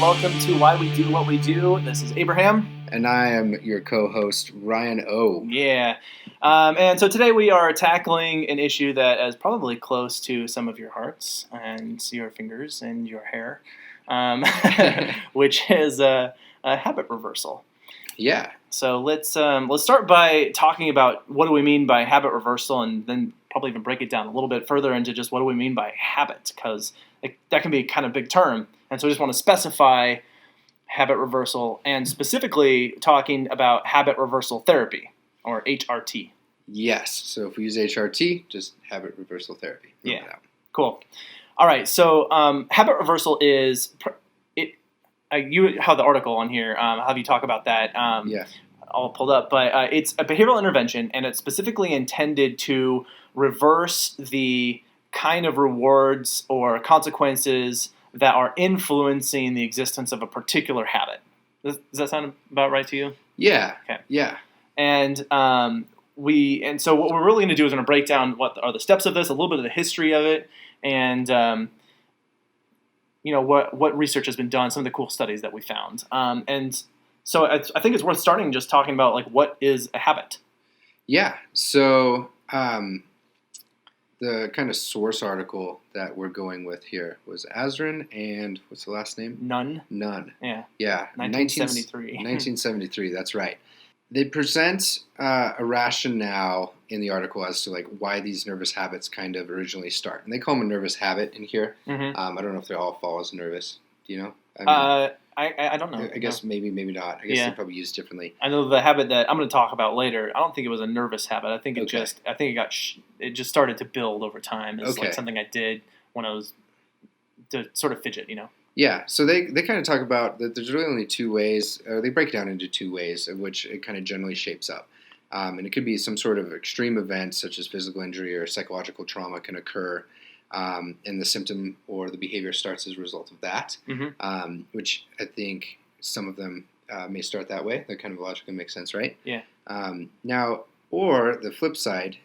Welcome to Why We Do What We Do. This is Abraham. And I am your co-host, Ryan O. Yeah. And so today we are tackling an issue that is probably close to some of your hearts and your fingers and your hair, which is a habit reversal. Yeah. So let's start by talking about what do we mean by habit reversal, and then probably even break it down a little bit further into just what do we mean by habit, because that can be kind of big term. And so we just want to specify habit reversal, and specifically talking about habit reversal therapy, or HRT. Yes. So if we use HRT, just habit reversal therapy. Yeah. Cool. All right. So habit reversal is you have the article on here. I'll have you talk about that. Yeah. All pulled up, but it's a behavioral intervention, and it's specifically intended to reverse the kind of rewards or consequences that are influencing the existence of a particular habit. Does that sound about right to you? Yeah. Okay. Yeah. And so what we're really going to do is going to break down what are the steps of this, a little bit of the history of it, and what research has been done, some of the cool studies that we found. And so I think it's worth starting just talking about like what is a habit. Yeah. So the kind of source article that we're going with here was Azrin and what's the last name? Nunn. Yeah. 1973. 1973. That's right. They present a rationale in the article as to like why these nervous habits kind of originally start, and they call them a nervous habit in here. Mm-hmm. I don't know if they all fall as nervous. Do you know? I don't know. I guess maybe not. I guess they probably use differently. I know the habit that I'm going to talk about later. I don't think it was a nervous habit. I think it just started to build over time. It's like something I did when I was to sort of fidget, Yeah, so they kind of talk about that there's really only two ways, or they break it down into two ways of which it kind of generally shapes up. And it could be some sort of extreme event such as physical injury or psychological trauma can occur, and the symptom or the behavior starts as a result of that, which I think some of them may start that way. That kind of logically makes sense, right? Yeah. Now, or the flip side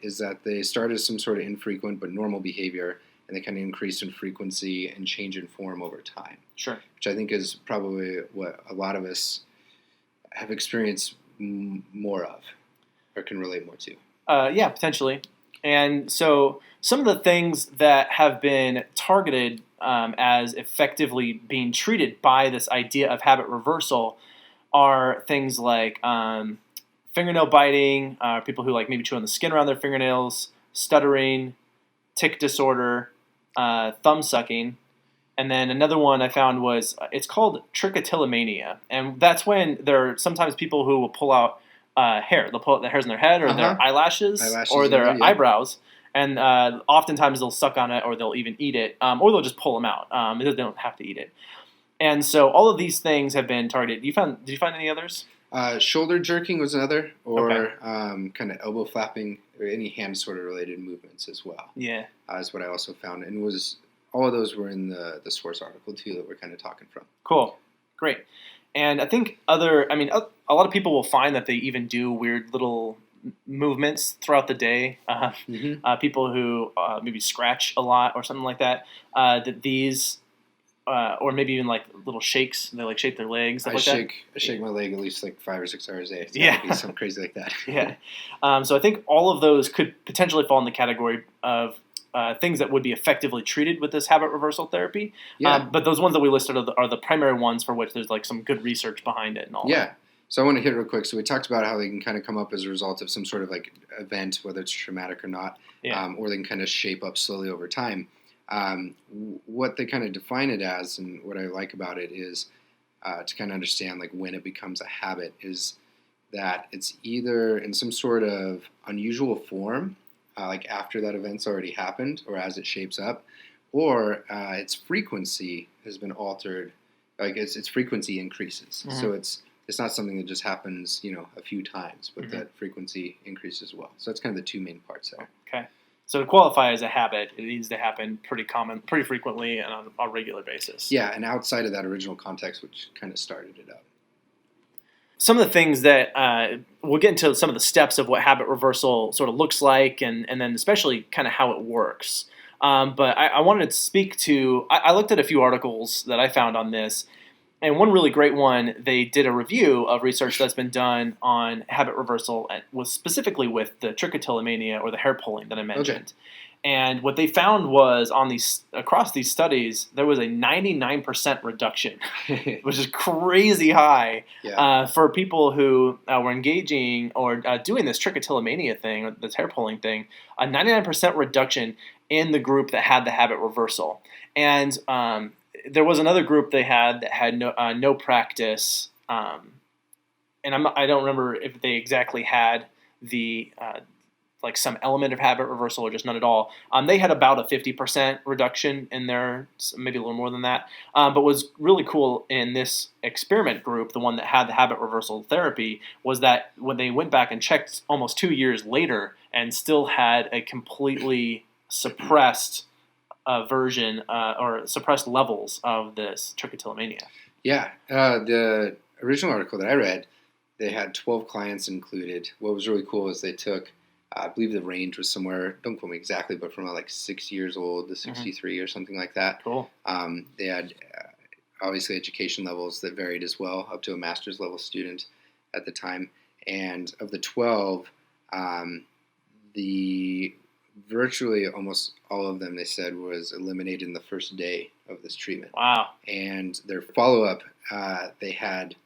is that they start as some sort of infrequent but normal behavior, and they kind of increase in frequency and change in form over time. Sure. Which I think is probably what a lot of us have experienced more of, or can relate more to. Yeah, potentially. And so some of the things that have been targeted as effectively being treated by this idea of habit reversal are things like fingernail biting, people who like maybe chew on the skin around their fingernails, stuttering, tic disorder, thumb sucking, and then another one I found was it's called trichotillomania, and that's when there are sometimes people who will pull out hair. They'll pull out the hairs in their head or their eyelashes or their eyebrows, and oftentimes they'll suck on it or they'll even eat it, or they'll just pull them out. They don't have to eat it. And so all of these things have been targeted. Did you find any others? Shoulder jerking was another, or kind of elbow flapping, or any hand sort of related movements as well. Yeah, is what I also found, and all of those were in the source article too that we're kind of talking from. Cool, great. And I think a lot of people will find that they even do weird little movements throughout the day. People who maybe scratch a lot or something like that. That these. Or maybe even like little shakes. They like shake their legs. I shake my leg at least like 5 or 6 hours a day. It's yeah, be something crazy like that. Yeah. So I think all of those could potentially fall in the category of things that would be effectively treated with this habit reversal therapy. Yeah. But those ones that we listed are the primary ones for which there's like some good research behind it and all. Yeah. So I want to hit real quick. So we talked about how they can kind of come up as a result of some sort of like event, whether it's traumatic or not, or they can kind of shape up slowly over time. What they kind of define it as, and what I like about it is to kind of understand like when it becomes a habit is that it's either in some sort of unusual form, like after that event's already happened or as it shapes up, or its frequency has been altered, like its frequency increases. Mm-hmm. So it's not something that just happens, a few times, but that frequency increases as well. So that's kind of the two main parts there. Okay. So to qualify as a habit, it needs to happen pretty frequently and on a regular basis. Yeah, and outside of that original context, which kind of started it up. Some of the things that we'll get into some of the steps of what habit reversal sort of looks like, and then especially kind of how it works. But I wanted to speak to, I looked at a few articles that I found on this, and one really great one, they did a review of research that's been done on habit reversal, and was specifically with the trichotillomania or the hair pulling that I mentioned. Okay. And what they found was across these studies, there was a 99% reduction, which is crazy high for people who were engaging or doing this trichotillomania thing, or this hair pulling thing, a 99% reduction in the group that had the habit reversal. And there was another group they had that had no practice, and I don't remember if they exactly had the like some element of habit reversal or just none at all. They had about a 50% reduction in their, maybe a little more than that. But what's really cool in this experiment group, the one that had the habit reversal therapy, was that when they went back and checked almost 2 years later and still had a completely suppressed version or suppressed levels of this trichotillomania. Yeah. The original article that I read, they had 12 clients included. What was really cool is they took, I believe the range was somewhere, don't quote me exactly, but from like 6 years old to 63 or something like that. Cool. They had obviously education levels that varied as well, up to a master's level student at the time. And of the 12, virtually almost all of them, they said, was eliminated in the first day of this treatment. Wow. And their follow-up, they had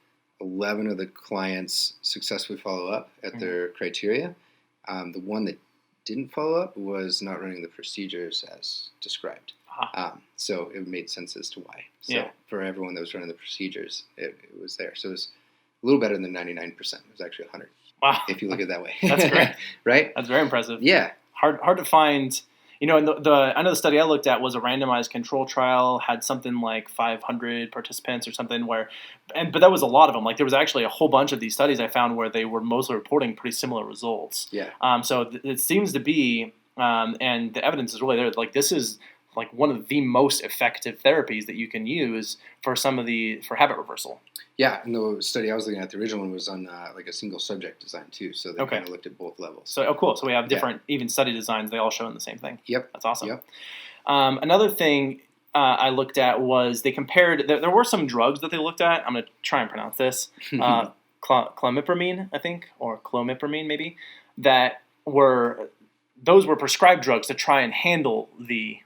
11 of the clients successfully follow up at their criteria. The one that didn't follow up was not running the procedures as described. So it made sense as to why. So for everyone that was running the procedures, it was there. So it was a little better than 99%. It was actually 100. Wow. If you look at it that way. That's great. Right? That's very impressive. Yeah. Hard to find. You know, and I know the study I looked at was a randomized control trial, had something like 500 participants or something but that was a lot of them. Like there was actually a whole bunch of these studies I found where they were mostly reporting pretty similar results. Yeah. So it seems to be, and the evidence is really there. Like this is like one of the most effective therapies that you can use for for habit reversal. Yeah, and the study I was looking at, the original one, was on like a single subject design too, so they kind of looked at both levels. So cool. So we have different even study designs. They all show in the same thing. Yep. That's awesome. Yep. Another thing I looked at was they compared. There were some drugs that they looked at. I'm going to try and pronounce this. Clomipramine, I think, or clomipramine maybe. Those were prescribed drugs to try and handle the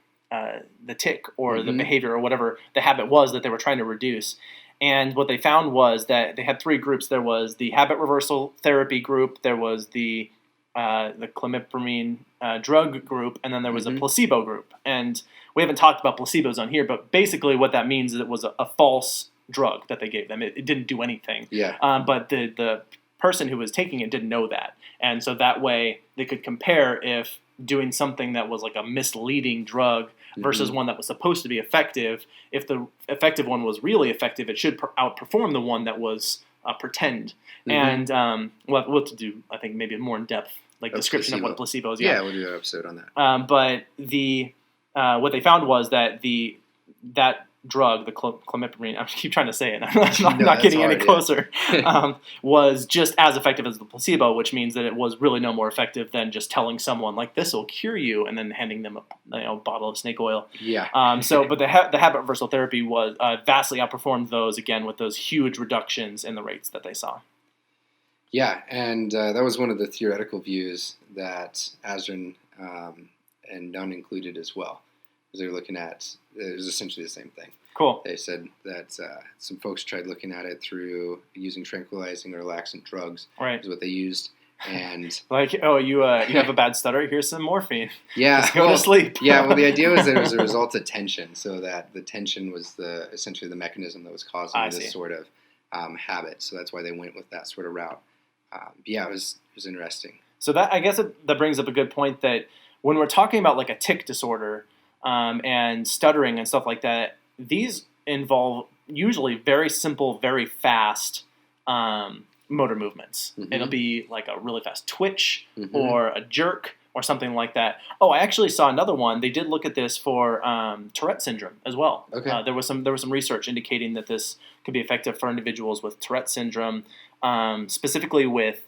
tic or the behavior or whatever the habit was that they were trying to reduce. And what they found was that they had three groups. There was the habit reversal therapy group, there was the clomipramine drug group, and then there was a placebo group. And we haven't talked about placebos on here, but basically what that means is it was a false drug that they gave them. It didn't do anything. Yeah. But the person who was taking it didn't know that. And so that way they could compare if doing something that was like a misleading drug versus one that was supposed to be effective. If the effective one was really effective, it should outperform the one that was pretend. And we'll have to do, I think, maybe a more in-depth description of what placebo is. Yeah, we'll do an episode on that. But what they found was that that drug, the clomipramine, I keep trying to say it, I'm not getting any closer, was just as effective as the placebo, which means that it was really no more effective than just telling someone, like, this will cure you, and then handing them a bottle of snake oil. Yeah. But the habit reversal therapy was vastly outperformed those, again, with those huge reductions in the rates that they saw. Yeah, and that was one of the theoretical views that Azrin and Nunn included as well. They were looking at, it was essentially the same thing. Cool. They said that some folks tried looking at it through using tranquilizing or relaxant drugs. Right. Is what they used. And like, oh, you have a bad stutter? Here's some morphine. Yeah. Just go to sleep. Yeah, well, the idea was that it was a result of tension, so that the tension was essentially the mechanism that was causing this sort of habit. So that's why they went with that sort of route. Yeah, it was interesting. So that, I guess that brings up a good point that when we're talking about like a tic disorder, and stuttering and stuff like that, these involve usually very simple, very fast motor movements. It'll be like a really fast twitch or a jerk or something like that. Oh, I actually saw another one. They did look at this for Tourette syndrome as well. Okay. There was some research indicating that this could be effective for individuals with Tourette syndrome, specifically with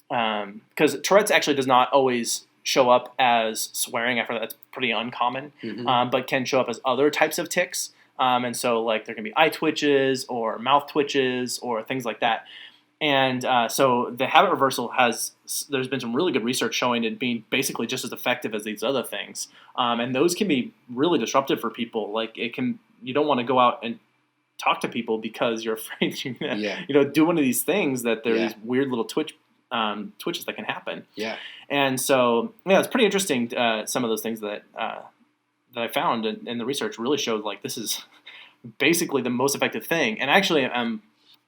because Tourette's actually does not always show up as swearing. I feel that's pretty uncommon, but can show up as other types of tics. And so like there can be eye twitches or mouth twitches or things like that. And so the habit reversal there's been some really good research showing it being basically just as effective as these other things. And those can be really disruptive for people. Like you don't want to go out and talk to people because you're afraid you're gonna, do one of these things that there are these weird little twitches that can happen. Yeah. And so, it's pretty interesting. Some of those things that I found in the research really showed like this is basically the most effective thing. And actually, I'm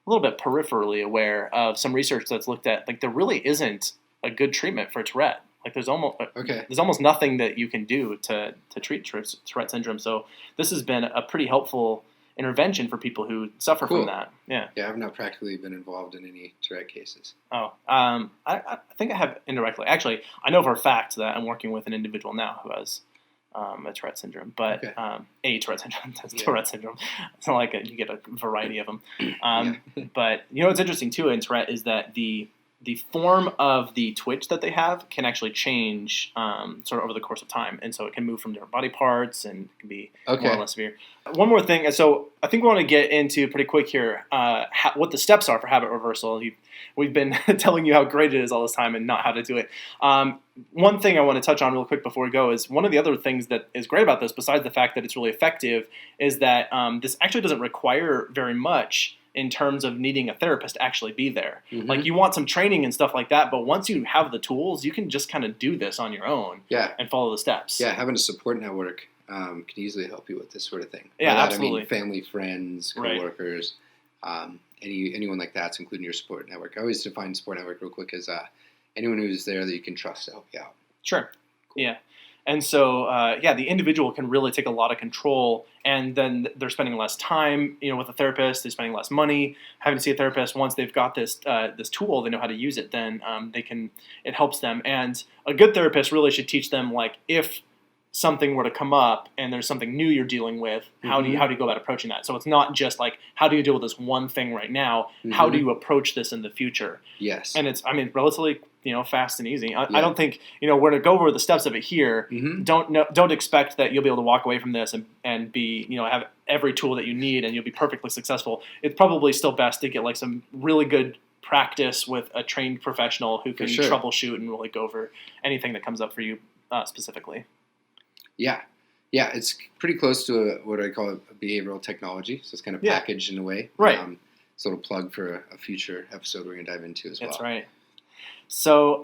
a little bit peripherally aware of some research that's looked at like there really isn't a good treatment for Tourette. Like there's almost nothing that you can do to treat Tourette syndrome. So this has been a pretty helpful intervention for people who suffer from that. Yeah. Yeah, I've not practically been involved in any Tourette cases. Oh, I think I have indirectly. Actually, I know for a fact that I'm working with an individual now who has a Tourette syndrome, but a Tourette syndrome. Tourette syndrome. It's not like you get a variety of them. But what's interesting too in Tourette is that the form of the twitch that they have can actually change sort of over the course of time. And so it can move from different body parts and it can be more or less severe. One more thing. So I think we want to get into pretty quick here what the steps are for habit reversal. We've been telling you how great it is all this time and not how to do it. One thing I want to touch on real quick before we go is one of the other things that is great about this, besides the fact that it's really effective, is that this actually doesn't require very much in terms of needing a therapist to actually be there. Like you want some training and stuff like that, but once you have the tools, you can just kind of do this on your own and follow the steps. Yeah, having a support network can easily help you with this sort of thing. Yeah, absolutely. I mean, family, friends, coworkers, anyone like that, including your support network. I always define support network real quick as anyone who's there that you can trust to help you out. Sure. Cool. Yeah. And so, the individual can really take a lot of control, and then they're spending less time, with a therapist. They're spending less money having to see a therapist. Once they've got this tool, they know how to use it. Then it helps them. And a good therapist really should teach them, like, if something were to come up and there's something new you're dealing with, how do you go about approaching that? So it's not just like, how do you deal with this one thing right now? How do you approach this in the future? Yes. And it's, relatively, fast and easy. I don't think, we're going to go over the steps of it here. Don't expect that you'll be able to walk away from this and be, have every tool that you need and you'll be perfectly successful. It's probably still best to get like some really good practice with a trained professional who can troubleshoot and really go over anything that comes up for you specifically. Yeah, it's pretty close to what I call a behavioral technology. So it's kind of packaged in a way. Right. It's a little plug for a future episode we're going to dive into as well. That's right. So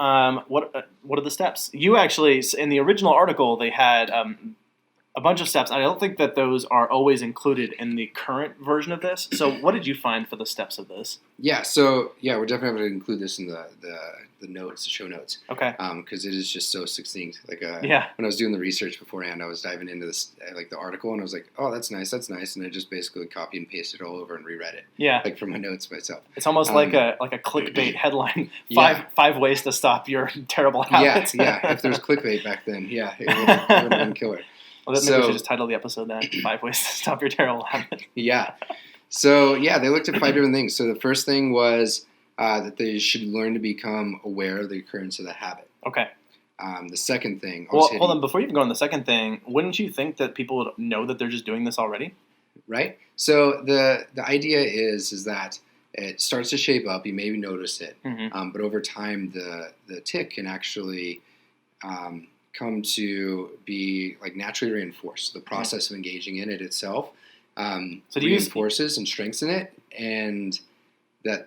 what are the steps? You actually, in the original article, they had a bunch of steps. I don't think that those are always included in the current version of this. So what did you find for the steps of this? Yeah, so we're definitely going to include this in the notes, the show notes. Okay. Because it is just so succinct. Like when I was doing the research beforehand, I was diving into this like the article, and I was like, oh, that's nice, and I just basically copy and pasted it all over and reread it. Yeah. Like from my notes myself. It's almost like a clickbait headline. Five ways to stop your terrible habits. Yeah. If there's clickbait back then, it would have been killer. Well, maybe we should just title the episode that 5 ways to stop your terrible habit. Yeah. So, they looked at 5 different things. So the first thing was that they should learn to become aware of the occurrence of the habit. Okay. The second thing... Well, hold on. Before you even go on the second thing, wouldn't you think that people would know that they're just doing this already? Right. So the idea is that it starts to shape up. You maybe notice it. But over time, the tic can actually... come to be like naturally reinforced. The process of engaging in it itself reinforces and strengthens it, and I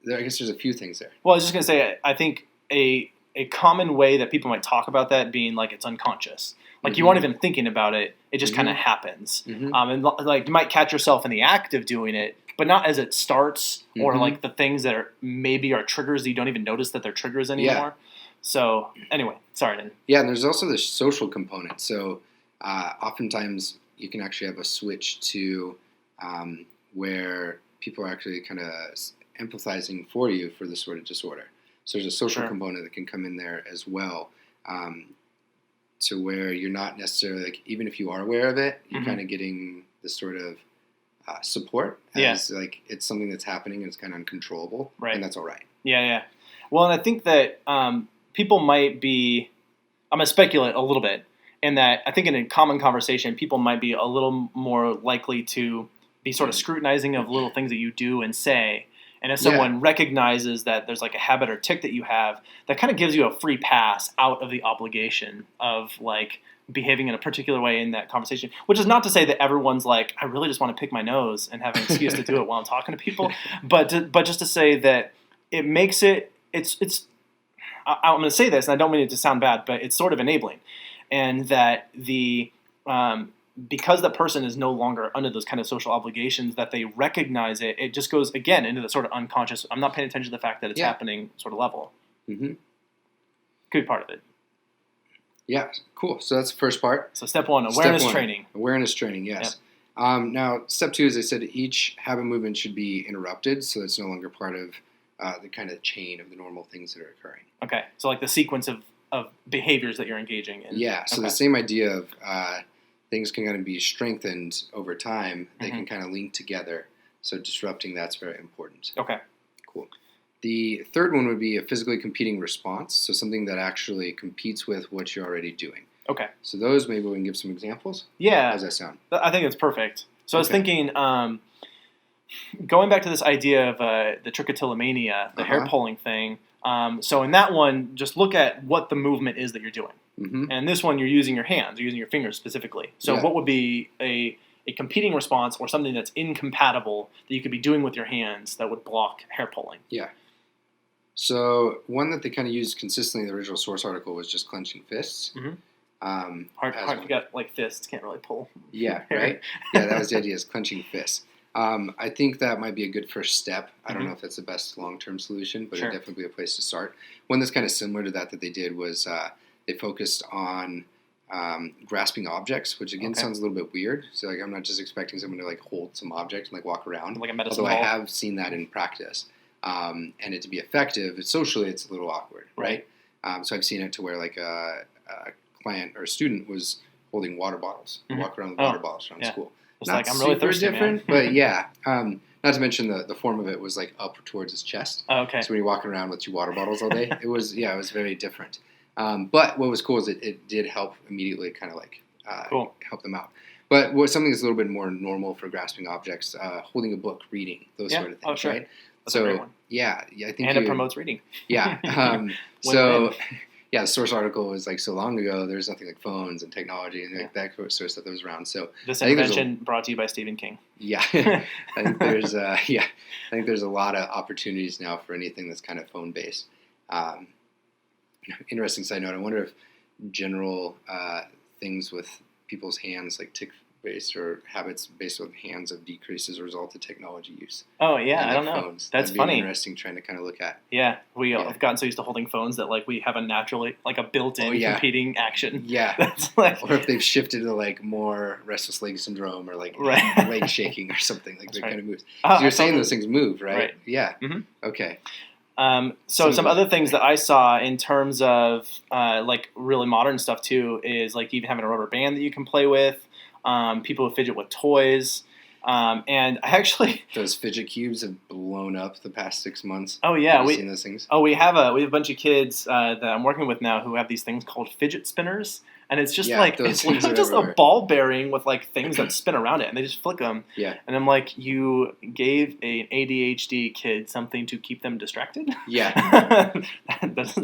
guess there's a few things there. Well, I was just gonna say, I think a common way that people might talk about that being like it's unconscious. Like you aren't even thinking about it; it just kind of happens. And like you might catch yourself in the act of doing it, but not as it starts, or like the things that are maybe are triggers that you don't even notice that they're triggers anymore. Yeah. So anyway, sorry. Dan. Yeah, and there's also the social component. So oftentimes you can actually have a switch to where people are actually kind of empathizing for you for this sort of disorder. So there's a social component that can come in there as well, to where you're not necessarily, like, even if you are aware of it, you're kind of getting this sort of support as like it's something that's happening and it's kind of uncontrollable, and that's all right. Yeah. Well, and I think that people might be I'm going to speculate a little bit in that I think in a common conversation, people might be a little more likely to be sort of scrutinizing of little things that you do and say. And if someone recognizes that there's like a habit or tick that you have, that kind of gives you a free pass out of the obligation of like behaving in a particular way in that conversation, which is not to say that everyone's like, I really just want to pick my nose and have an excuse to do it while I'm talking to people. But just to say that it makes I'm going to say this, and I don't mean it to sound bad, but it's sort of enabling. And that because the person is no longer under those kind of social obligations, that they recognize it, it just goes, again, into the sort of unconscious, I'm not paying attention to the fact that it's happening sort of level. Mm-hmm. Could be part of it. Yeah, cool. So that's the first part. So step one, awareness training. Awareness training, yes. Yep. Now, step two, as I said, each habit movement should be interrupted, so it's no longer part of the kind of chain of the normal things that are occurring. Okay, so like the sequence of behaviors that you're engaging in. Yeah, so the same idea of things can kind of be strengthened over time. They can kind of link together. So disrupting that's very important. Okay. Cool. The third one would be a physically competing response. So something that actually competes with what you're already doing. Okay. So those, maybe we can give some examples. Yeah. How does that sound? I think it's perfect. So I was thinking, going back to this idea of the trichotillomania, the hair pulling thing. So in that one, just look at what the movement is that you're doing. Mm-hmm. And this one, you're using your hands, you're using your fingers specifically. So what would be a competing response or something that's incompatible that you could be doing with your hands that would block hair pulling? Yeah. So one that they kind of used consistently in the original source article was just clenching fists. Mm-hmm. Hard you got like fists, can't really pull. Yeah, right? Yeah, that was the idea, is clenching fists. I think that might be a good first step. I don't know if that's the best long-term solution, but it'd definitely be a place to start. One that's kind of similar to that they did was they focused on grasping objects, which again sounds a little bit weird. So like I'm not just expecting someone to like hold some object and like walk around. Like a medicine ball. I have seen that in practice. And it to be effective, socially it's a little awkward, right? So I've seen it to where like a client or a student was holding water bottles, walk around with water bottles around school. It's not like, I'm really thirsty, different, man. But yeah. Not to mention the form of it was like up towards his chest. Oh, okay. So when you're walking around with 2 water bottles all day, it was very different. But what was cool is it did help immediately kind of like help them out. But something that's a little bit more normal for grasping objects, holding a book, reading, those sort of things, right? That's a great one. Yeah, I think it promotes reading. Yeah. The source article was like so long ago. There's nothing like phones and technology and like that sort of stuff that was around. So this invention brought to you by Stephen King. Yeah, I think there's a lot of opportunities now for anything that's kind of phone based. Interesting side note. I wonder if general things with people's hands, like tick based or habits based on hands, have decreased as a result of technology use. Oh yeah, I don't know. Phones. That's funny. Interesting, trying to kind of look at. Yeah, we have gotten so used to holding phones that like we have a naturally like a built-in competing action. Yeah, that's like, or if they've shifted to like more restless leg syndrome or like leg shaking or something like that kind of moves. So you're saying those things move, right? Yeah. Mm-hmm. Okay. So some other things that I saw in terms of like really modern stuff too is like even having a rubber band that you can play with. People who fidget with toys. And I actually... Those fidget cubes have blown up the past 6 months. Oh, yeah. Have you seen those things? Oh, we have a bunch of kids that I'm working with now who have these things called fidget spinners. And it's just it's just a ball bearing with like things that spin around it, and they just flick them. Yeah. And I'm like, you gave an ADHD kid something to keep them distracted? Yeah.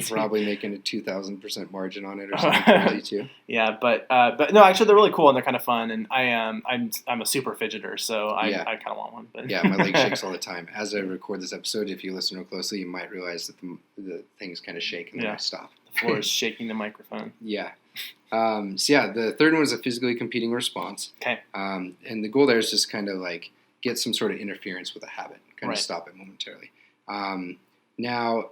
Probably making a 2,000% margin on it or something crazy too. Yeah, but no, actually they're really cool and they're kind of fun, and I'm a super fidgeter, so I kind of want one. But. Yeah, my leg shakes all the time. As I record this episode, if you listen real closely, you might realize that the things kind of shake and then I stop. The floor is shaking the microphone. Yeah. The third one is a physically competing response. Okay. And the goal there is just kind of like get some sort of interference with a habit, kind of stop it momentarily. Now,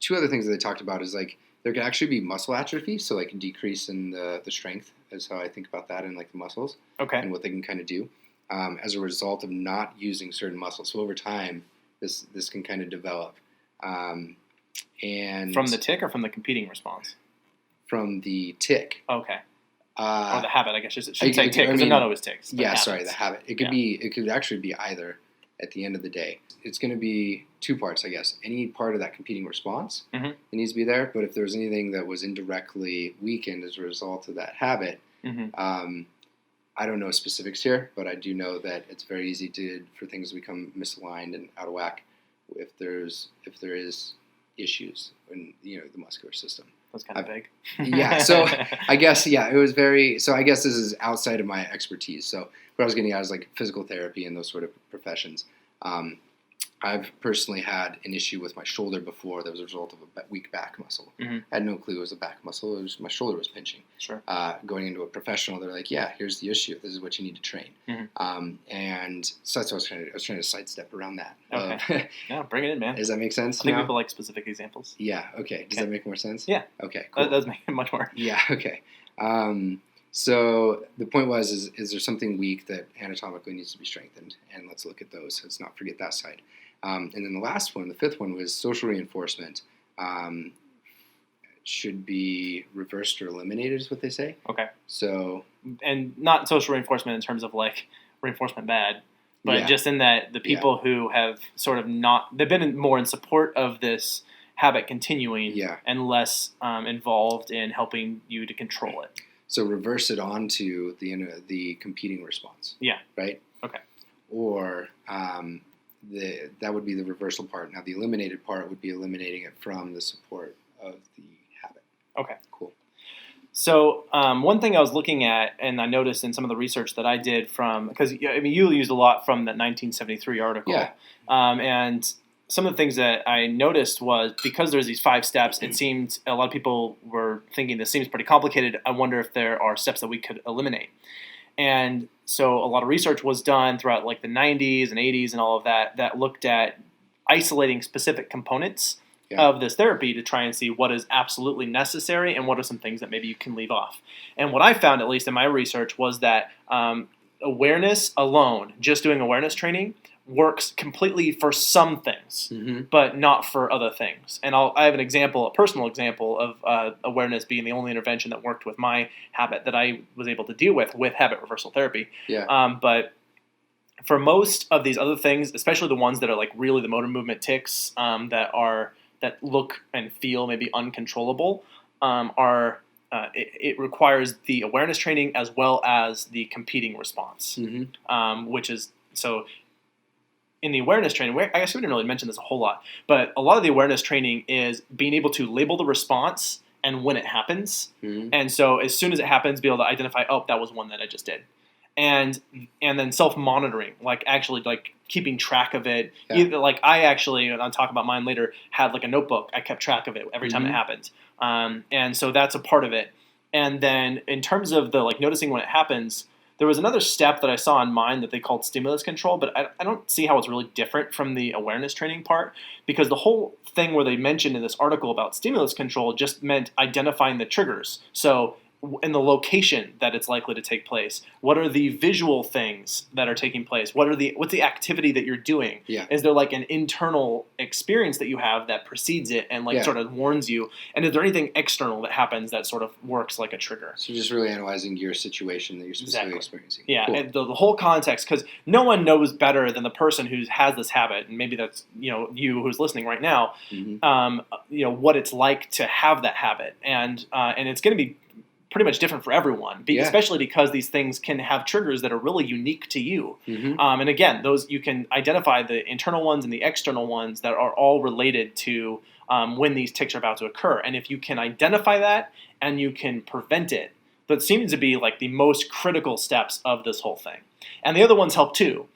2 other things that they talked about is like there could actually be muscle atrophy, so like a decrease in the strength is how I think about that in like the muscles. Okay. And what they can kind of do as a result of not using certain muscles. So over time, this can kind of develop. And from the tick or from the competing response? From the tick. Okay. Or the habit, I guess. It should say tick, because they're not always ticks. Yeah, habits. Sorry, the habit. It could be. It could actually be either. at the end of the day. It's going to be two parts, I guess. Any part of that competing response it needs to be there, but if there's anything that was indirectly weakened as a result of that habit, I don't know specifics here, but I do know that it's very easy for things to become misaligned and out of whack if there is issues in the muscular system. That's kind of big. Yeah, so I guess it was very. So I guess this is outside of my expertise. So what I was getting at is like physical therapy and those sort of professions. I've personally had an issue with my shoulder before that was a result of a weak back muscle. I had no clue it was a back muscle. It was my shoulder was pinching. Sure. Going into a professional, they're like, "Yeah, here's the issue. This is what you need to train." And so that's what I was trying to sidestep around that. Okay. Yeah, bring it in, man. Does that make sense? I think people like specific examples. Yeah. Okay. Does that make more sense? Yeah. Okay. Cool. That does make it much more. Yeah. Okay. So the point was, is there something weak that anatomically needs to be strengthened? And let's look at those. Let's not forget that side. And then the last one, the fifth one, was social reinforcement. Should be reversed or eliminated, is what they say. Okay. So, and not social reinforcement in terms of like reinforcement bad, but just in that the people who have sort of they've been more in support of this habit continuing and less involved in helping you to control it. So reverse it onto the competing response. Yeah. Right? Okay. Or that would be the reversal part. Now the eliminated part would be eliminating it from the support of the habit. Okay. Cool. So one thing I was looking at, and I noticed in some of the research that I did because you used a lot from that 1973 article. Yeah. And some of the things that I noticed was because there's these 5 steps, it seemed a lot of people were thinking this seems pretty complicated. I wonder if there are steps that we could eliminate. And so a lot of research was done throughout like the 90s and 80s and all of that looked at isolating specific components of this therapy to try and see what is absolutely necessary and what are some things that maybe you can leave off. And what I found, at least in my research, was that awareness alone, just doing awareness training, works completely for some things, but not for other things. And I have a personal example of awareness being the only intervention that worked with my habit that I was able to deal with habit reversal therapy. Yeah. But for most of these other things, especially the ones that are like really the motor movement tics that look and feel maybe uncontrollable, it requires the awareness training as well as the competing response, which is so. In the awareness training, I guess we didn't really mention this a whole lot, but a lot of the awareness training is being able to label the response and when it happens. And so as soon as it happens, be able to identify, oh, that was one that I just did. And then self-monitoring, like actually like keeping track of it. Either, like I actually, and I'll talk about mine later, had like a notebook. I kept track of it every time it happened. And so that's a part of it. And then in terms of the like noticing when it happens, there was another step that I saw in mine that they called stimulus control, but I don't see how it's really different from the awareness training part, because the whole thing where they mentioned in this article about stimulus control just meant identifying the triggers. So in the location that it's likely to take place, what are the visual things that are taking place? What's the activity that you're doing? Yeah. Is there like an internal experience that you have that precedes it and like sort of warns you? And is there anything external that happens that sort of works like a trigger? So just really analyzing your situation that you're specifically experiencing. Yeah, cool. And the whole context, because no one knows better than the person who has this habit, and maybe that's you who's listening right now. What it's like to have that habit, and it's going to be pretty much different for everyone, especially because these things can have triggers that are really unique to you. And again, those you can identify the internal ones and the external ones that are all related to when these tics are about to occur. And if you can identify that and you can prevent it, that seems to be like the most critical steps of this whole thing. And the other ones help too.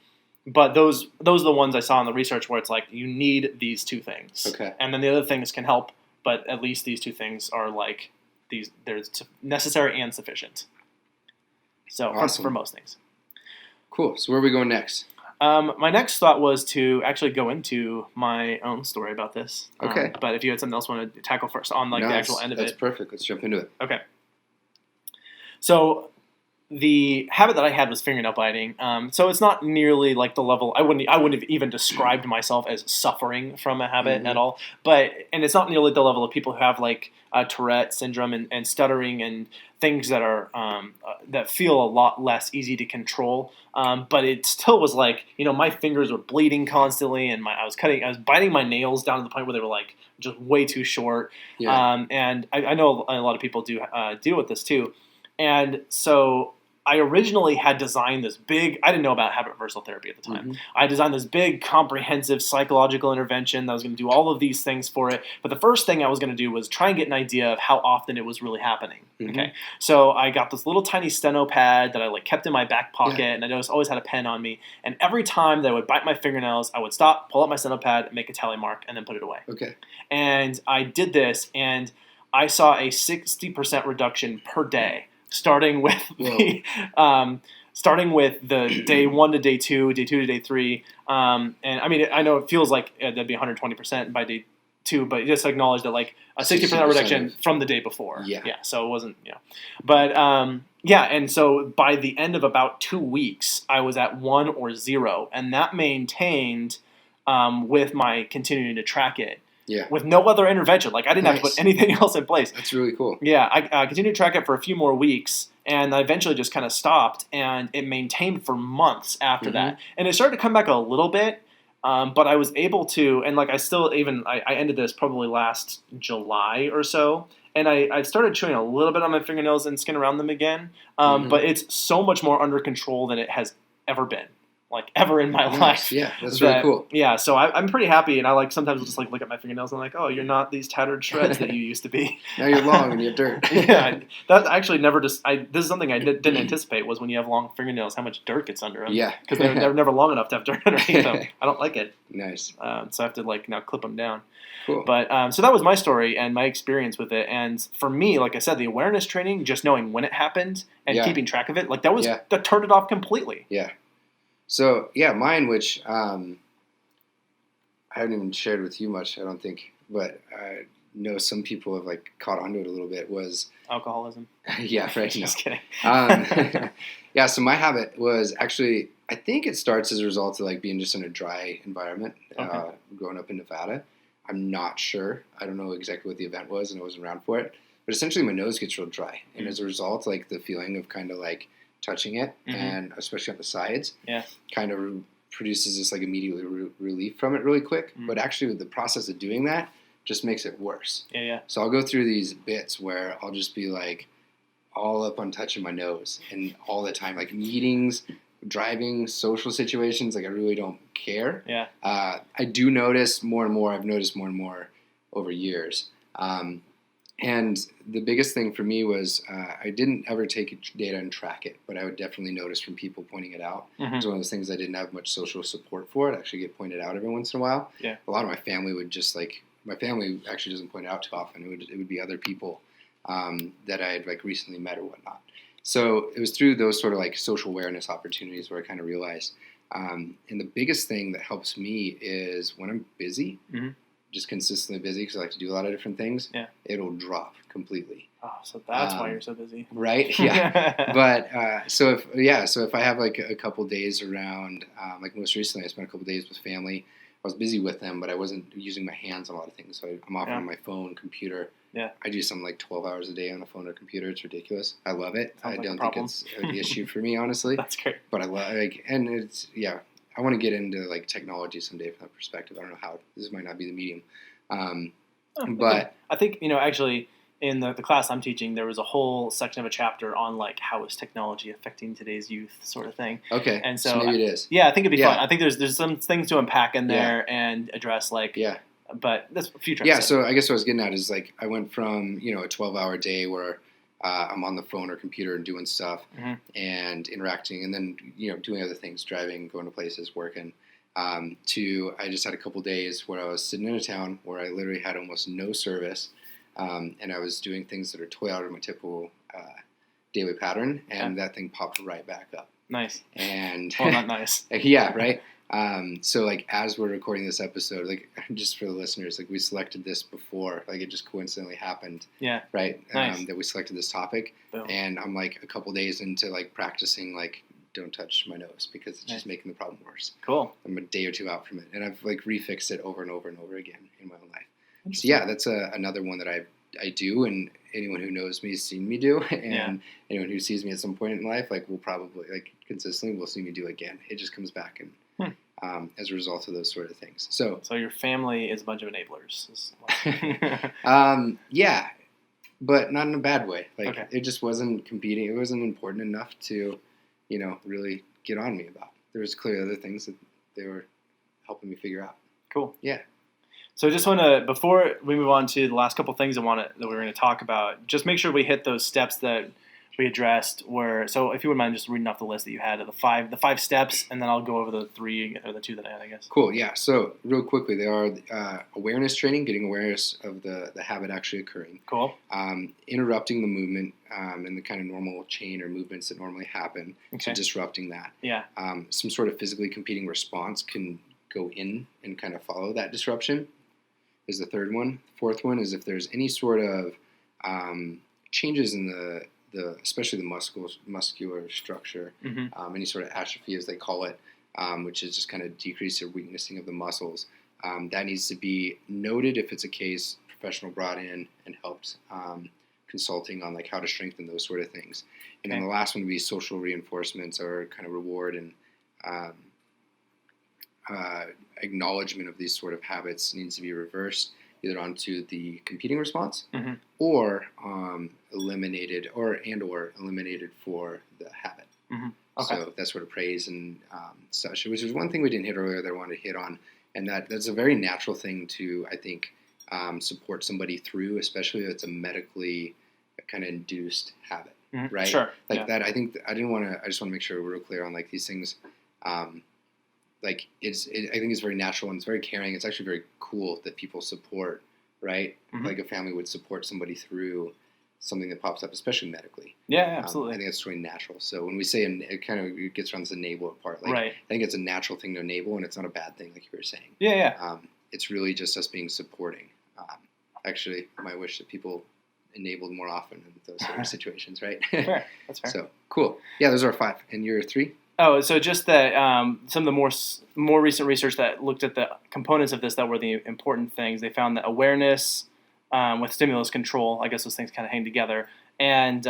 But those are the ones I saw in the research where it's like you need these two things. Okay. And then the other things can help, but at least these two things are like they're necessary and sufficient. So awesome. for most things. Cool. So where are we going next? My next thought was to actually go into my own story about this. Okay. But if you had something else you want to tackle first on the actual end of it. That's perfect. Let's jump into it. Okay. So the habit that I had was fingernail biting. So it's not nearly like the level I wouldn't have even described myself as suffering from a habit at all. And it's not nearly the level of people who have like Tourette syndrome and stuttering and things that are that feel a lot less easy to control. But it still was like, my fingers were bleeding constantly, and I was biting my nails down to the point where they were like just way too short. Yeah. And I know a lot of people do deal with this too. And so I originally had designed this big, I didn't know about habit reversal therapy at the time. I designed this big comprehensive psychological intervention that was going to do all of these things for it. But the first thing I was going to do was try and get an idea of how often it was really happening. Okay. So I got this little tiny steno pad that I like kept in my back pocket, and I always had a pen on me. And every time that I would bite my fingernails, I would stop, pull out my steno pad, make a tally mark, and then put it away. Okay. And I did this, and I saw a 60% reduction per day. Starting with the day 1 to day 2, day 2 to day 3, and I mean I know it feels like that'd be 120% by day 2, but just acknowledge that like a 60% reduction from the day before. Yeah. So it wasn't but and so by the end of about 2 weeks, I was at 1 or 0, and that maintained with my continuing to track it. Yeah. With no other intervention. Like, I didn't have to put anything else in place. That's really cool. Yeah, I continued to track it for a few more weeks, and I eventually just kind of stopped, and it maintained for months after that. And it started to come back a little bit, but I was able to, and like I ended this probably last July or so, and I started chewing a little bit on my fingernails and skin around them again, but it's so much more under control than it has ever been. Like ever in my life. Yeah, that's really cool. Yeah, so I'm pretty happy, and I like sometimes just like look at my fingernails and I'm like, oh, you're not these tattered shreds that you used to be. Now you're long and you have dirt. Yeah, that actually never this is something I didn't anticipate was when you have long fingernails, how much dirt gets under them. Yeah, because they're never long enough to have dirt underneath them. I don't like it. Nice. So I have to like now clip them down. Cool. But so that was my story and my experience with it. And for me, like I said, the awareness training, just knowing when it happened and keeping track of it, like that turned it off completely. Yeah. So, mine, which I haven't even shared with you much, I don't think, but I know some people have, like, caught onto it a little bit, was... Alcoholism. Yeah, right. Just kidding. So my habit was actually, I think it starts as a result of, like, being just in a dry environment, growing up in Nevada. I'm not sure. I don't know exactly what the event was, and I wasn't around for it. But essentially, my nose gets real dry. And as a result, like, the feeling of kind of, like... touching it, and especially on the sides, kind of produces this like immediate relief from it really quick. But actually, the process of doing that just makes it worse. So I'll go through these bits where I'll just be like all up on touching my nose, and all the time, like meetings, driving, social situations, like I really don't care. I do notice more and more. I've noticed more and more over years. And the biggest thing for me was I didn't ever take data and track it, but I would definitely notice from people pointing it out. It's one of those things I didn't have much social support for. It actually get pointed out every once in a while. A lot of my family would just like, my family actually doesn't point it out too often. It would be other people that I had like recently met or whatnot. So it was through those sort of like social awareness opportunities where I kind of realized. And the biggest thing that helps me is when I'm busy, just consistently busy because I like to do a lot of different things, it'll drop completely. Oh, so that's why you're so busy. Right? Yeah. But so if I have like a couple days around, like most recently I spent a couple days with family. I was busy with them, but I wasn't using my hands on a lot of things. So I'm often on my phone, computer. I do something like 12 hours a day on a phone or computer. It's ridiculous. I love it. I don't think it's an issue for me, honestly. That's great. But I love and it's I want to get into like technology someday from that perspective. I don't know how. This might not be the medium, but I think actually in the class I'm teaching, there was a whole section of a chapter on like how is technology affecting today's youth, sort of thing. Okay, and so maybe it is. Yeah, I think it'd be fun. I think there's some things to unpack in there and address like But that's future. Yeah, so I guess what I was getting at is like I went from a 12-hour day where I'm on the phone or computer and doing stuff and interacting, and then doing other things, driving, going to places, working. To I just had a couple days where I was sitting in a town where I literally had almost no service, and I was doing things that are totally out of my typical daily pattern, and that thing popped right back up. Nice. And well, not nice. Yeah, right. So like as we're recording this episode, like just for the listeners, like we selected this before, like it just coincidentally happened. Yeah. Right. Nice. That we selected this topic. Boom. And I'm like a couple days into like practicing like don't touch my nose because it's just making the problem worse. Cool. I'm a day or two out from it, and I've like refixed it over and over and over again in my own life. So yeah, that's another one that I do, and anyone who knows me has seen me do, and anyone who sees me at some point in life, like will probably like consistently will see me do again. It just comes back and as a result of those sort of things. So your family is a bunch of enablers. Yeah, but not in a bad way. Like it just wasn't competing. It wasn't important enough to, really get on me about. There was clearly other things that they were helping me figure out. Cool. Yeah. So I just want to, before we move on to the last couple of things that we're going to talk about, just make sure we hit those steps that we addressed. So if you wouldn't mind just reading off the list that you had of the five steps, and then I'll go over the 3 or the 2 that I had, I guess. Cool. Yeah. So real quickly, they are awareness training, getting awareness of the habit actually occurring. Cool. Interrupting the movement and the kind of normal chain or movements that normally happen. Okay. So disrupting that. Yeah. Some sort of physically competing response can go in and kind of follow that disruption. Is the third one. Fourth one is if there's any sort of changes in the especially the muscular structure, any sort of atrophy as they call it, which is just kind of decrease or weaknessing of the muscles. That needs to be noted if it's a case, professional brought in and helped consulting on like how to strengthen those sort of things. And then the last one would be social reinforcements or kind of reward and acknowledgement of these sort of habits needs to be reversed either onto the competing response or eliminated or eliminated for the habit. Okay. So that sort of praise and such, which is one thing we didn't hit earlier that I wanted to hit on, and that's a very natural thing to, I think, support somebody through, especially if it's a medically kind of induced habit, right? Sure. Like that, I think I just want to make sure we're real clear on like these things. I think it's very natural and it's very caring. It's actually very cool that people support, right? Like a family would support somebody through something that pops up, especially medically. Yeah, absolutely. I think it's really natural. So when we say it kind of gets around this enable part. Like, right. I think it's a natural thing to enable, and it's not a bad thing, like you were saying. Yeah. It's really just us being supporting. Actually, I might wish that people enabled more often in those sort of situations, right? Fair. That's fair. So cool. Yeah, those are 5. And you're 3? Oh, so just that some of the more recent research that looked at the components of this that were the important things, they found that awareness with stimulus control, I guess those things kind of hang together, and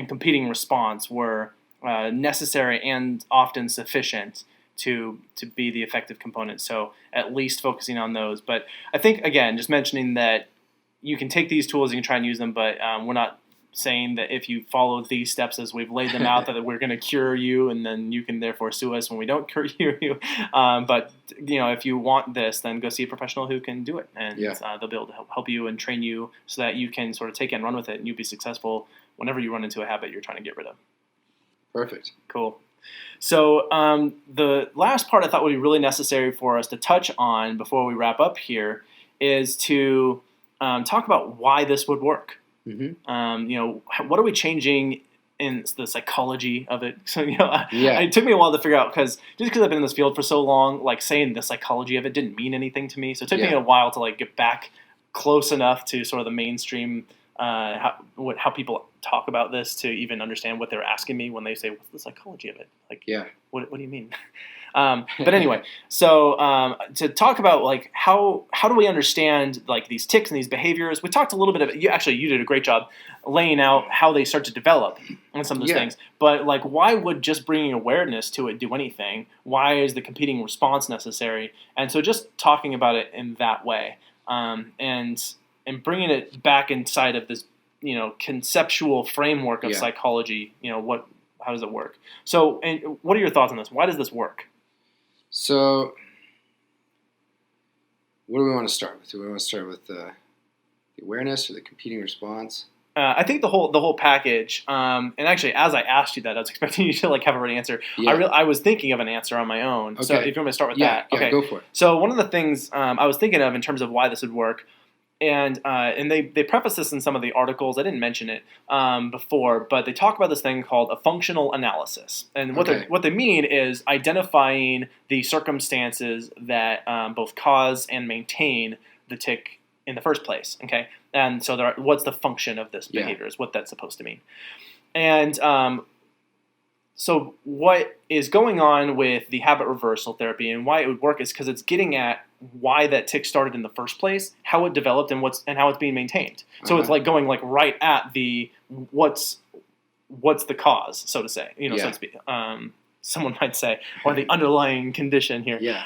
competing response were necessary and often sufficient to be the effective component. So at least focusing on those. But I think, again, just mentioning that you can take these tools, you can try and use them, but we're not saying that if you follow these steps as we've laid them out, that we're going to cure you, and then you can therefore sue us when we don't cure you. But if you want this, then go see a professional who can do it, and they'll be able to help you and train you so that you can sort of take it and run with it, and you'll be successful whenever you run into a habit you're trying to get rid of. Perfect. Cool. So the last part I thought would be really necessary for us to touch on before we wrap up here is to talk about why this would work. What are we changing in the psychology of it? So, it took me a while to figure out because I've been in this field for so long, like saying the psychology of it didn't mean anything to me. So it took me a while to like get back close enough to sort of the mainstream, how people talk about this to even understand what they're asking me when they say, what's the psychology of it? Like, what do you mean? But anyway, so to talk about like how do we understand like these tics and these behaviors? We talked a little bit of it. You did a great job laying out how they start to develop and some of those things. But like, why would just bringing awareness to it do anything? Why is the competing response necessary? And so just talking about it in that way, and bringing it back inside of this conceptual framework of psychology. How does it work? So, and what are your thoughts on this? Why does this work? So, what do we want to start with? Do we want to start with the awareness or the competing response? I think the whole package. And actually, as I asked you that, I was expecting you to like have a ready answer. Yeah. I was thinking of an answer on my own. Okay. So if you want me to start with that, okay, go for it. So one of the things I was thinking of in terms of why this would work And they preface this in some of the articles. I didn't mention it before, but they talk about this thing called a functional analysis. And what they mean is identifying the circumstances that both cause and maintain the tic in the first place. Okay, and so what's the function of this behavior is what that's supposed to mean. And so what is going on with the habit reversal therapy and why it would work is because it's getting at why that tic started in the first place, how it developed, and how it's being maintained. So it's like going like right at the what's the cause, so to say, so to speak. Someone might say, or the underlying condition here. Yeah.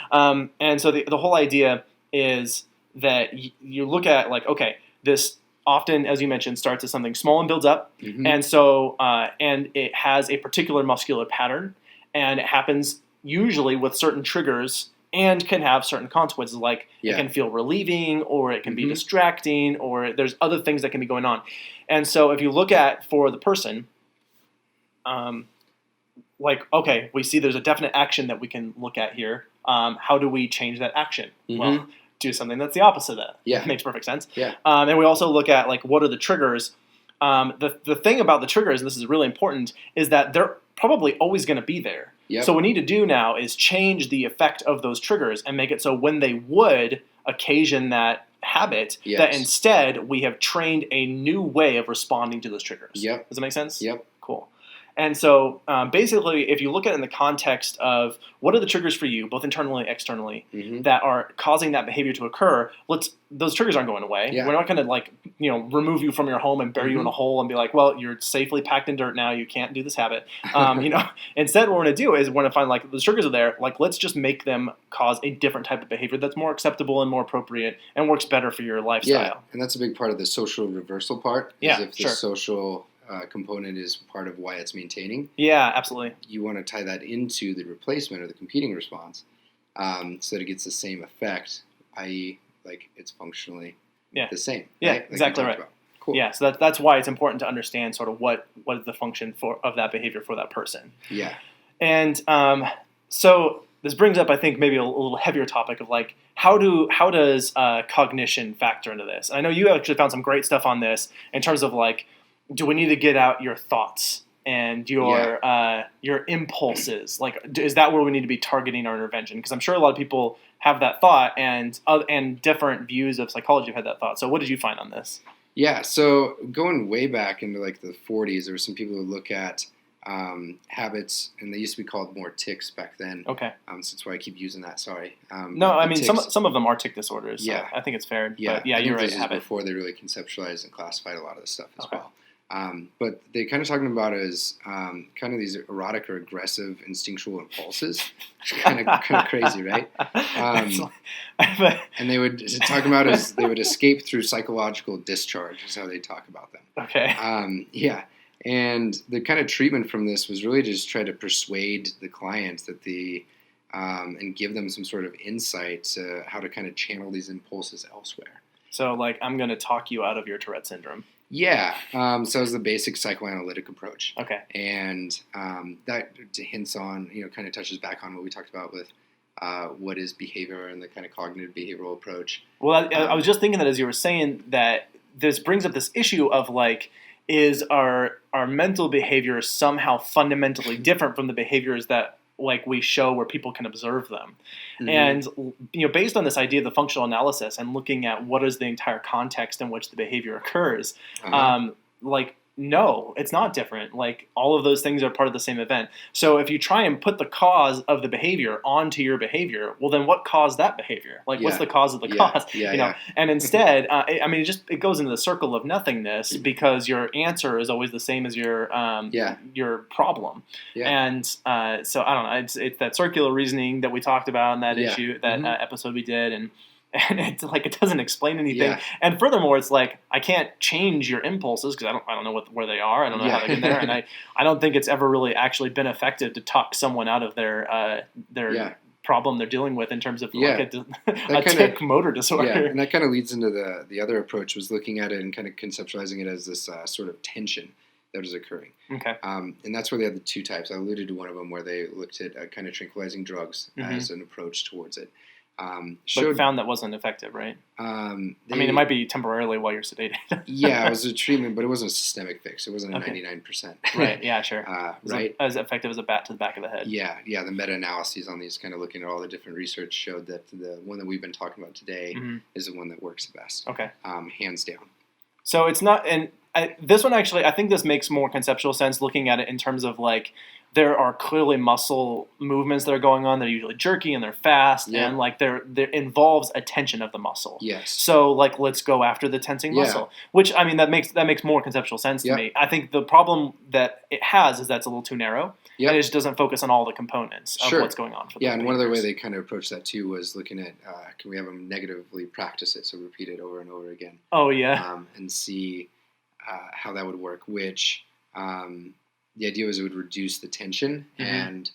And so the whole idea is that you look at like, okay, this often, as you mentioned, starts as something small and builds up, and so and it has a particular muscular pattern, and it happens usually with certain triggers and can have certain consequences, like it can feel relieving, or it can be distracting, or there's other things that can be going on. And so if you look at for the person, like, okay, we see there's a definite action that we can look at here. How do we change that action? Well, do something that's the opposite of that. Yeah. Makes perfect sense. Yeah. And we also look at like what are the triggers. The thing about the triggers, and this is really important, is that they're probably always going to be there. Yep. So what we need to do now is change the effect of those triggers and make it so when they would occasion that habit, that instead we have trained a new way of responding to those triggers. Yep. Does that make sense? Yep. Cool. And so basically, if you look at it in the context of what are the triggers for you, both internally and externally, that are causing that behavior to occur, those triggers aren't going away. Yeah. We're not going to remove you from your home and bury you in a hole and be like, well, you're safely packed in dirt now. You can't do this habit. Instead, what we're going to do is we're going to find like the triggers are there. Like let's just make them cause a different type of behavior that's more acceptable and more appropriate and works better for your lifestyle. Yeah, and that's a big part of the social reversal part. Yeah, if the social component is part of why it's maintaining. Yeah, absolutely. You want to tie that into the replacement or the competing response so that it gets the same effect, i.e. like it's functionally the same. Yeah, right? Like exactly right. About. Cool. Yeah, so that's why it's important to understand sort of what is the function of that behavior for that person. Yeah. And so this brings up, I think, maybe a little heavier topic of like how does cognition factor into this? And I know you actually found some great stuff on this in terms of like, do we need to get out your thoughts and your impulses? Like, is that where we need to be targeting our intervention? Because I'm sure a lot of people have that thought, and different views of psychology have had that thought. So what did you find on this? Yeah, so going way back into like the 40s, there were some people who look at habits, and they used to be called more tics back then. Okay. So that's why I keep using that. Sorry. No, I mean some of them are tic disorders. So yeah, I think it's fair. Yeah, but yeah, you're right. Habit. Before they really conceptualized and classified a lot of this stuff as well. But they're kind of talking about it as kind of these erotic or aggressive instinctual impulses, which is kind of crazy, right? And they would talk about as they would escape through psychological discharge is how they talk about them. Okay. Yeah. And the kind of treatment from this was really just try to persuade the client that and give them some sort of insight to how to kind of channel these impulses elsewhere. So like, I'm going to talk you out of your Tourette syndrome. Yeah. So it was the basic psychoanalytic approach. Okay. And that hints on, kind of touches back on what we talked about with what is behavior and the kind of cognitive behavioral approach. Well, I was just thinking that as you were saying that this brings up this issue of like, is our mental behavior somehow fundamentally different from the behaviors that like we show where people can observe them? And based on this idea of the functional analysis and looking at what is the entire context in which the behavior occurs, like no, it's not different. Like all of those things are part of the same event. So if you try and put the cause of the behavior onto your behavior, well then what caused that behavior? Like what's the cause of the cause? And instead, it goes into the circle of nothingness because your answer is always the same as your problem. Yeah. And so I don't know. It's that circular reasoning that we talked about in that issue, that episode we did, and it's like it doesn't explain anything. Yeah. And furthermore, it's like I can't change your impulses because I don't know where they are. I don't know how they get there, and I don't think it's ever really actually been effective to talk someone out of their problem they're dealing with in terms of like a tic motor disorder. Yeah, and that kind of leads into the other approach was looking at it and kind of conceptualizing it as this sort of tension that is occurring. Okay. And that's where they had the two types. I alluded to one of them where they looked at kind of tranquilizing drugs as an approach towards it. But found that wasn't effective, right? I mean, it might be temporarily while you're sedated. Yeah, it was a treatment, but it wasn't a systemic fix. It wasn't a 99%. Right, yeah, sure. Right? As effective as a bat to the back of the head. Yeah. The meta-analyses on these, kind of looking at all the different research, showed that the one that we've been talking about today is the one that works the best. Okay. Hands down. So it's not, and this one actually, I think this makes more conceptual sense looking at it in terms of like, there are clearly muscle movements that are going on. They're usually jerky and they're fast, and like there involves a tension of the muscle. Yes. So like, let's go after the tensing muscle, which I mean that makes more conceptual sense to me. I think the problem that it has is that's a little too narrow. And it just doesn't focus on all the components of what's going on. And one other way they kind of approached that too was looking at can we have them negatively practice it, so repeat it over and over again. Oh yeah. And see how that would work. Which the idea was it would reduce the tension, and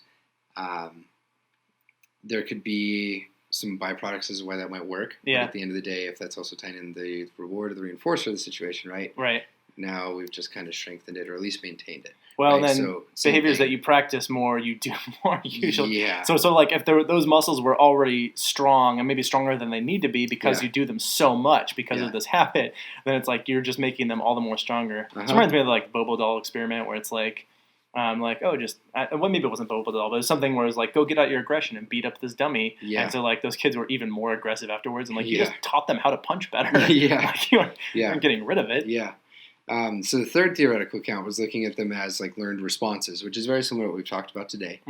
there could be some byproducts as to why that might work. Yeah. But at the end of the day, if that's also tying in the reward or the reinforcer of the situation, right? Right. Now we've just kind of strengthened it, or at least maintained it. Well, right? then behaviors that you practice more, you do more usually. Yeah. So like if those muscles were already strong and maybe stronger than they need to be because you do them so much because of this habit, then it's like you're just making them all the more stronger. It reminds me of the like Bobo doll experiment where it's like, maybe it wasn't Bobo doll, but it was something where it was like, go get out your aggression and beat up this dummy. Yeah. And so like those kids were even more aggressive afterwards, and like you just taught them how to punch better. Like you weren't getting rid of it. Yeah. So the third theoretical account was looking at them as like learned responses, which is very similar to what we've talked about today.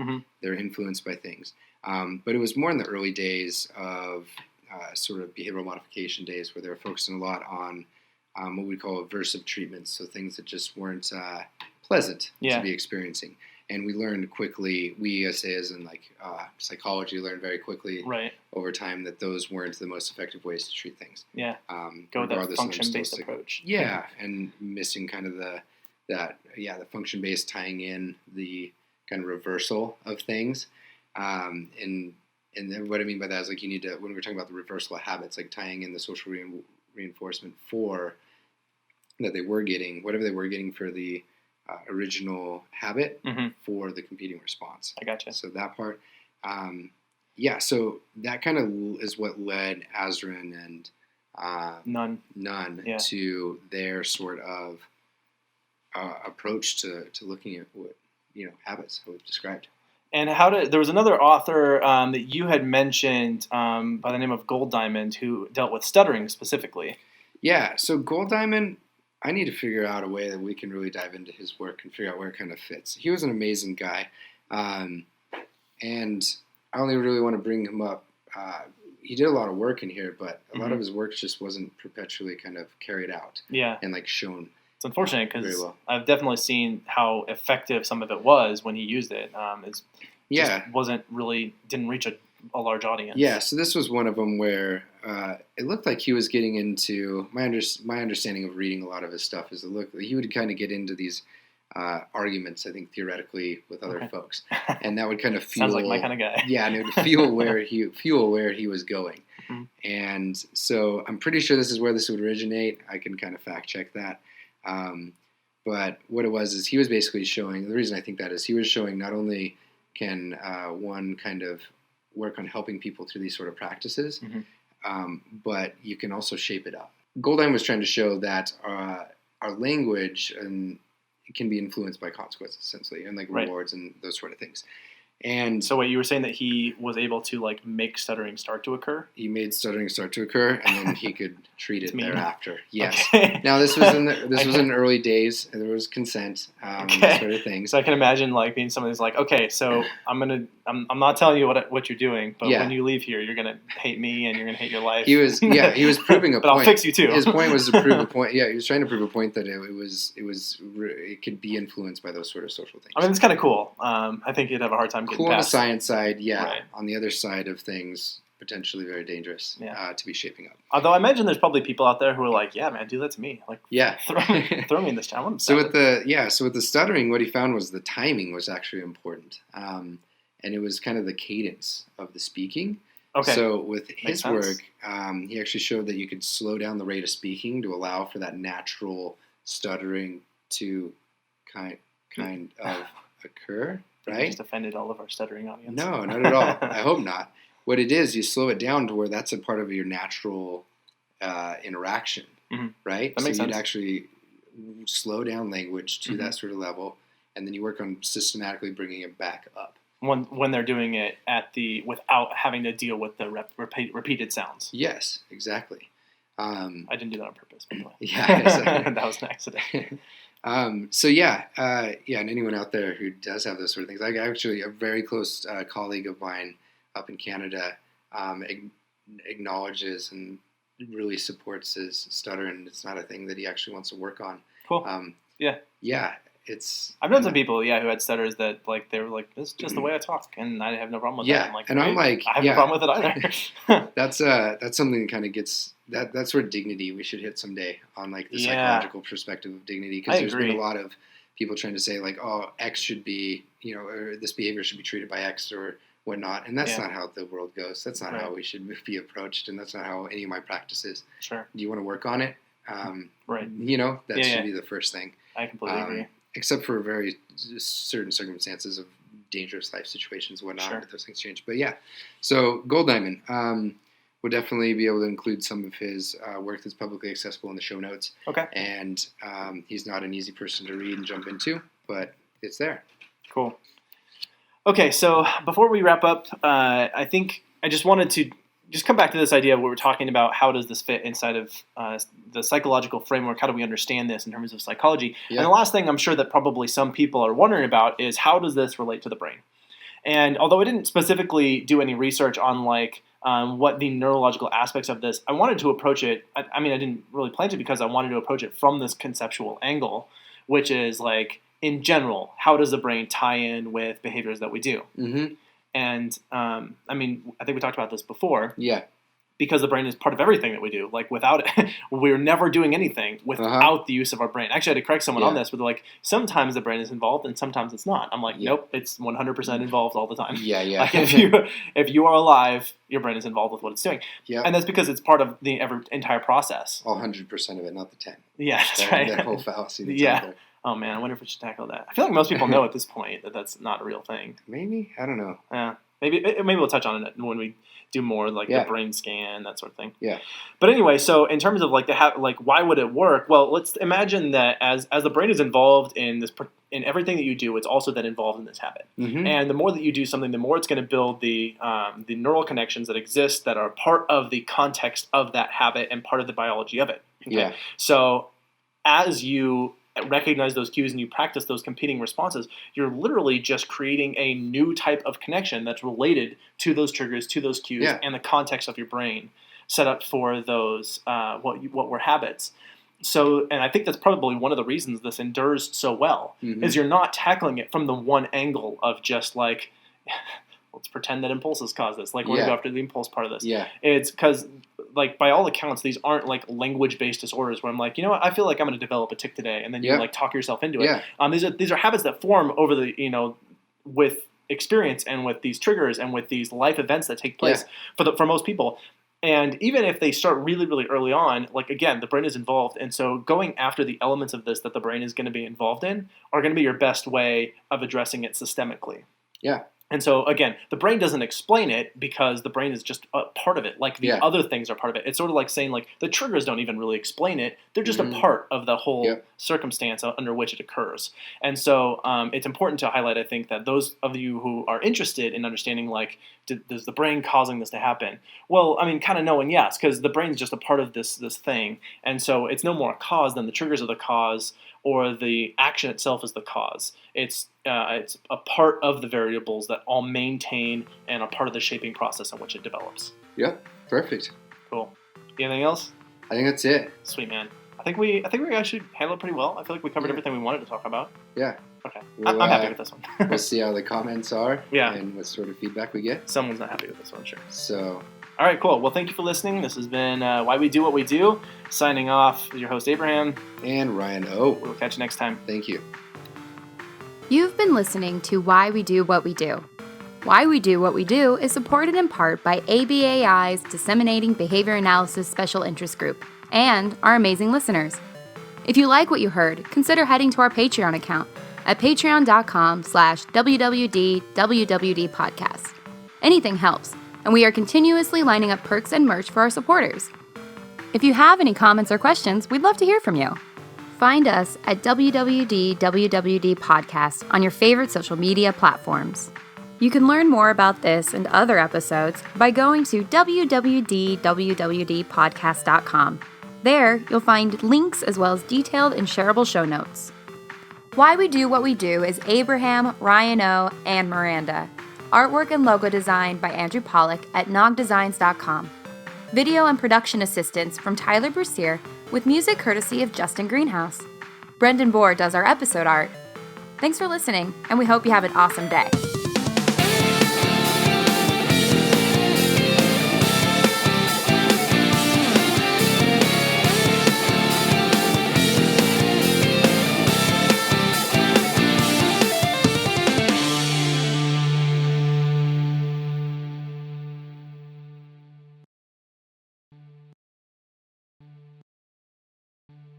They're influenced by things. But it was more in the early days of sort of behavioral modification days where they were focusing a lot on what we call aversive treatments, so things that just weren't pleasant to be experiencing. And we learned quickly, as in like psychology, learned very quickly over time that those weren't the most effective ways to treat things. Yeah. Go with that function-based approach. Yeah, and missing kind of the function-based, tying in the kind of reversal of things. And then what I mean by that is like you need to, when we're talking about the reversal of habits, like tying in the social reinforcement for that they were getting, whatever they were getting for the original habit for the competing response. I gotcha. So that part, so that kind of is what led Azrin and Nunn to their sort of approach to looking at what habits we've described. And there was another author that you had mentioned by the name of Golddiamond who dealt with stuttering specifically. Yeah, so Golddiamond, I need to figure out a way that we can really dive into his work and figure out where it kind of fits. He was an amazing guy, and I only really want to bring him up. He did a lot of work in here, but a lot of his work just wasn't perpetually kind of carried out and like shown. It's unfortunate because I've definitely seen how effective some of it was when he used it. Didn't reach a large audience. Yeah, so this was one of them where it looked like he was getting into my understanding of reading a lot of his stuff is he would kind of get into these arguments, I think theoretically with other folks, and that would kind of fuel. Sounds like my kind of guy. Yeah, and it would fuel where he was going, and so I'm pretty sure this is where this would originate. I can kind of fact check that. But what it was is he was basically showing, the reason I think that is he was showing not only can one kind of work on helping people through these sort of practices, but you can also shape it up. Golddiamond was trying to show that our language can be influenced by consequences, essentially, and like rewards and those sort of things. And so, you were saying that he was able to like make stuttering start to occur? He made stuttering start to occur, and then he could treat it thereafter. Yes. Okay. Now this was in early days, and there was consent, sort of things. So I can imagine like being somebody who's like, okay, so I'm not telling you what you're doing, but when you leave here, you're gonna hate me and you're gonna hate your life. He was proving a but point. I'll fix you too. His point was to prove a point. Yeah, he was trying to prove a point that it could be influenced by those sort of social things. I mean, it's kind of cool. I think you'd have a hard time. Cool on the science side, yeah. Right. On the other side of things, potentially very dangerous to be shaping up. Although I imagine there's probably people out there who are like, "Yeah, man, do that to me." Like, throw me in this town. So with the stuttering, what he found was the timing was actually important, and it was kind of the cadence of the speaking. Okay. So with his work, he actually showed that you could slow down the rate of speaking to allow for that natural stuttering to kind of occur. Right? You just offended all of our stuttering audience. No, not at all. I hope not. what it is, you slow it down to where that's a part of your natural interaction, right? That makes sense. You'd actually slow down language to that sort of level, and then you work on systematically bringing it back up. When they're doing it without having to deal with the repeated sounds. Yes, exactly. I didn't do that on purpose, by the way. Yeah, that was an accident. And anyone out there who does have those sort of things, like actually a very close colleague of mine up in Canada acknowledges and really supports his stutter, and it's not a thing that he actually wants to work on. Cool. I've known some people, who had stutters that like they were like, "This is just the way I talk," and I have no problem with that. I'm like, I have no problem with it either. That's something that kind of gets that sort of dignity we should hit someday on like the psychological perspective of dignity, because there's been a lot of people trying to say like, oh, X should be, or this behavior should be treated by X or whatnot, and that's not how the world goes. That's not how we should be approached, and that's not how any of my practices. Sure. Do you want to work on it? Right. That should be the first thing. I completely agree. Except for very certain circumstances of dangerous life situations and whatnot, those things change. But so Gold Diamond, we'll definitely be able to include some of his work that's publicly accessible in the show notes. Okay. And he's not an easy person to read and jump into, but it's there. Cool. Okay, so before we wrap up, I think I just wanted to just come back to this idea of what we're talking about. How does this fit inside of the psychological framework? How do we understand this in terms of psychology? Yeah. And the last thing I'm sure that probably some people are wondering about is how does this relate to the brain? And although I didn't specifically do any research on what the neurological aspects of this, I wanted to approach it. I didn't really plan to, because I wanted to approach it from this conceptual angle, which is like, in general, how does the brain tie in with behaviors that we do? Mm-hmm. And, I think we talked about this before. Yeah. Because the brain is part of everything that we do. Like, without it, we're never doing anything without the use of our brain. Actually, I had to correct someone on this, where they're like, sometimes the brain is involved and sometimes it's not. I'm like, nope, it's 100% involved all the time. Yeah. Like, if you are alive, your brain is involved with what it's doing. Yeah. And that's because it's part of the entire process. All 100% of it, not the 10. Yeah, that's right. That whole fallacy that's out there. Oh, man, I wonder if we should tackle that. I feel like most people know at this point that that's not a real thing. Maybe? I don't know. Yeah. Maybe we'll touch on it when we do more the brain scan, that sort of thing. Yeah. But anyway, so in terms of why would it work? Well, let's imagine that as the brain is involved in everything that you do, it's also then involved in this habit. Mm-hmm. And the more that you do something, the more it's going to build the neural connections that exist that are part of the context of that habit and part of the biology of it. Okay? Yeah. So as you recognize those cues and you practice those competing responses, you're literally just creating a new type of connection that's related to those triggers, to those cues, and the context of your brain set up for those what were habits. So, and I think that's probably one of the reasons this endures so well, is you're not tackling it from the one angle of just like, let's pretend that impulses cause this. Like, we're going to go after the impulse part of this. Yeah. It's because, like, by all accounts, these aren't, like, language-based disorders where I'm like, you know what, I feel like I'm going to develop a tic today, and then you, like, talk yourself into it. Yeah. These are habits that form over the, with experience and with these triggers and with these life events that take place for most people. And even if they start really, really early on, like, again, the brain is involved. And so going after the elements of this that the brain is going to be involved in are going to be your best way of addressing it systemically. Yeah. And so, again, the brain doesn't explain it because the brain is just a part of it. Like, the other things are part of it. It's sort of like saying, like, the triggers don't even really explain it. They're just a part of the whole circumstance under which it occurs. And so it's important to highlight, I think, that those of you who are interested in understanding, like, is the brain causing this to happen? Well, I mean, kind of knowing yes, because the brain's just a part of this thing. And so it's no more a cause than the triggers are the cause, or the action itself is the cause. It's a part of the variables that all maintain and are part of the shaping process in which it develops. Yep, perfect. Cool. Anything else? I think that's it. Sweet, man. I think we actually handled it pretty well. I feel like we covered everything we wanted to talk about. Yeah. Okay. I'm happy with this one. We'll see how the comments are. Yeah. And what sort of feedback we get. Someone's not happy with this one, sure. So. All right, cool. Well, thank you for listening. This has been Why We Do What We Do. Signing off, your host, Abraham. And Ryan O. We'll catch you next time. Thank you. You've been listening to Why We Do What We Do. Why We Do What We Do is supported in part by ABAI's Disseminating Behavior Analysis Special Interest Group and our amazing listeners. If you like what you heard, consider heading to our Patreon account at patreon.com/WWDWWD podcast. Anything helps. and we are continuously lining up perks and merch for our supporters. If you have any comments or questions, we'd love to hear from you. Find us at WWD Podcast on your favorite social media platforms. You can learn more about this and other episodes by going to www.wwdpodcast.com. There, you'll find links as well as detailed and shareable show notes. Why We Do What We Do is Abraham, Ryan O, and Miranda. Artwork and logo design by Andrew Pollock at nogdesigns.com. Video and production assistance from Tyler Brussier with music courtesy of Justin Greenhouse. Brendan Bohr does our episode art. Thanks for listening, and we hope you have an awesome day.